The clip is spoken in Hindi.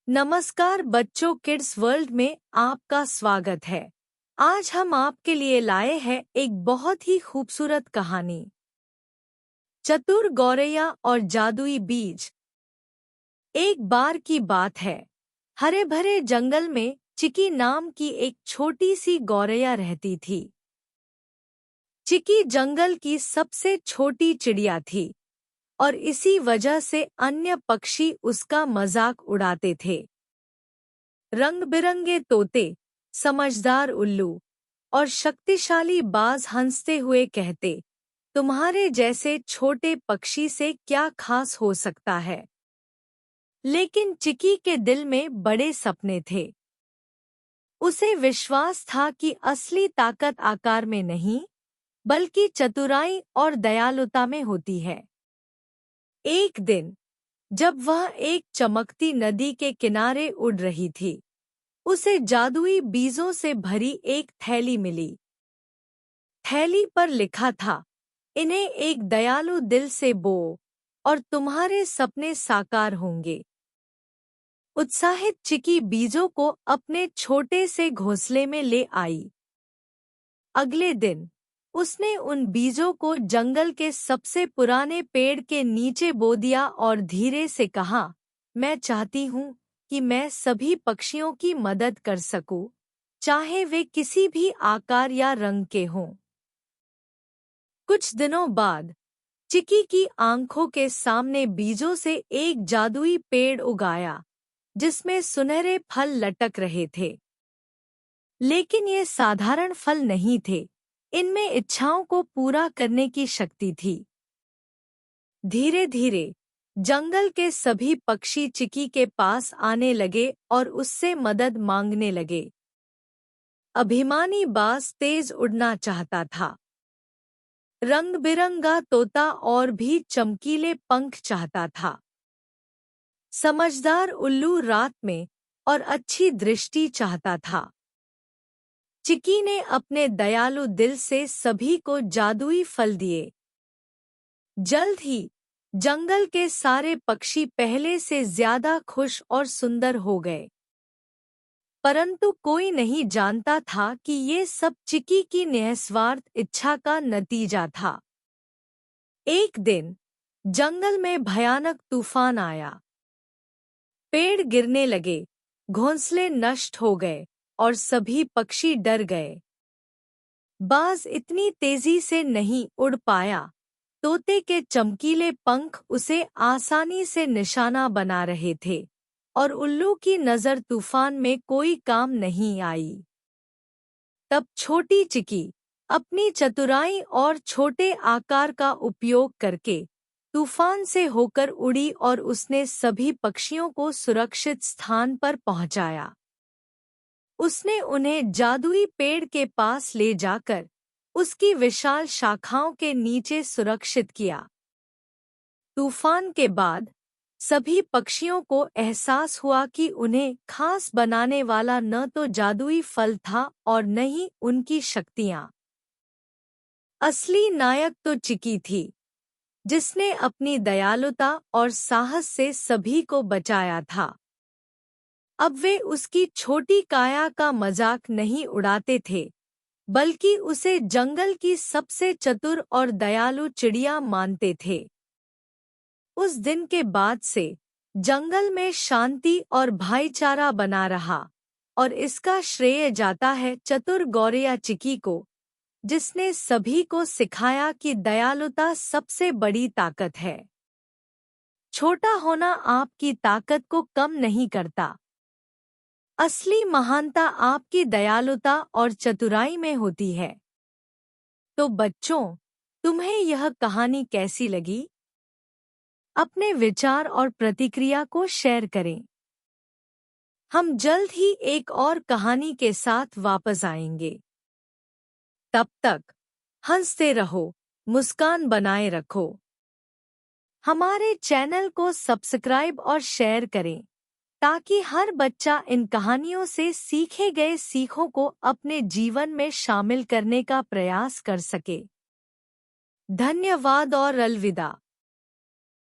नमस्कार बच्चों, किड्स वर्ल्ड में आपका स्वागत है। आज हम आपके लिए लाए हैं एक बहुत ही खूबसूरत कहानी, चतुर गौरैया और जादुई बीज। एक बार की बात है, हरे भरे जंगल में चिकी नाम की एक छोटी सी गौरैया रहती थी। चिकी जंगल की सबसे छोटी चिड़िया थी और इसी वजह से अन्य पक्षी उसका मजाक उड़ाते थे। रंग बिरंगे तोते, समझदार उल्लू और शक्तिशाली बाज हंसते हुए कहते, तुम्हारे जैसे छोटे पक्षी से क्या खास हो सकता है। लेकिन चिकी के दिल में बड़े सपने थे। उसे विश्वास था कि असली ताकत आकार में नहीं, बल्कि चतुराई और दयालुता में होती है। एक दिन जब वह एक चमकती नदी के किनारे उड़ रही थी, उसे जादुई बीजों से भरी एक थैली मिली। थैली पर लिखा था, इन्हें एक दयालु दिल से बो और तुम्हारे सपने साकार होंगे। उत्साहित चिकी बीजों को अपने छोटे से घोंसले में ले आई। अगले दिन उसने उन बीजों को जंगल के सबसे पुराने पेड़ के नीचे बो दिया और धीरे से कहा, मैं चाहती हूँ कि मैं सभी पक्षियों की मदद कर सकूं, चाहे वे किसी भी आकार या रंग के हों। कुछ दिनों बाद चिकी की आंखों के सामने बीजों से एक जादुई पेड़ उगाया, जिसमें सुनहरे फल लटक रहे थे। लेकिन ये साधारण फल नहीं थे, इनमें इच्छाओं को पूरा करने की शक्ति थी। धीरे धीरे जंगल के सभी पक्षी चिकी के पास आने लगे और उससे मदद मांगने लगे। अभिमानी बाज तेज उड़ना चाहता था। रंग बिरंगा तोता और भी चमकीले पंख चाहता था। समझदार उल्लू रात में और अच्छी दृष्टि चाहता था। चिकी ने अपने दयालु दिल से सभी को जादुई फल दिए। जल्द ही जंगल के सारे पक्षी पहले से ज्यादा खुश और सुंदर हो गए। परंतु कोई नहीं जानता था कि ये सब चिकी की निस्वार्थ इच्छा का नतीजा था। एक दिन जंगल में भयानक तूफान आया। पेड़ गिरने लगे, घोंसले नष्ट हो गए और सभी पक्षी डर गए। बाज इतनी तेजी से नहीं उड़ पाया। तोते के चमकीले पंख उसे आसानी से निशाना बना रहे थे और उल्लू की नज़र तूफान में कोई काम नहीं आई। तब छोटी चिकी अपनी चतुराई और छोटे आकार का उपयोग करके तूफान से होकर उड़ी और उसने सभी पक्षियों को सुरक्षित स्थान पर पहुंचाया। उसने उन्हें जादुई पेड़ के पास ले जाकर उसकी विशाल शाखाओं के नीचे सुरक्षित किया। तूफान के बाद सभी पक्षियों को एहसास हुआ कि उन्हें खास बनाने वाला न तो जादुई फल था और न ही उनकी शक्तियाँ। असली नायक तो चिकी थी, जिसने अपनी दयालुता और साहस से सभी को बचाया था। अब वे उसकी छोटी काया का मजाक नहीं उड़ाते थे, बल्कि उसे जंगल की सबसे चतुर और दयालु चिड़िया मानते थे। उस दिन के बाद से जंगल में शांति और भाईचारा बना रहा और इसका श्रेय जाता है चतुर गौरैया चिकी को, जिसने सभी को सिखाया कि दयालुता सबसे बड़ी ताकत है। छोटा होना आपकी ताकत को कम नहीं करता। असली महानता आपकी दयालुता और चतुराई में होती है। तो बच्चों, तुम्हें यह कहानी कैसी लगी? अपने विचार और प्रतिक्रिया को शेयर करें। हम जल्द ही एक और कहानी के साथ वापस आएंगे। तब तक हंसते रहो, मुस्कान बनाए रखो। हमारे चैनल को सब्सक्राइब और शेयर करें, ताकि हर बच्चा इन कहानियों से सीखे गए सीखों को अपने जीवन में शामिल करने का प्रयास कर सके। धन्यवाद और अलविदा।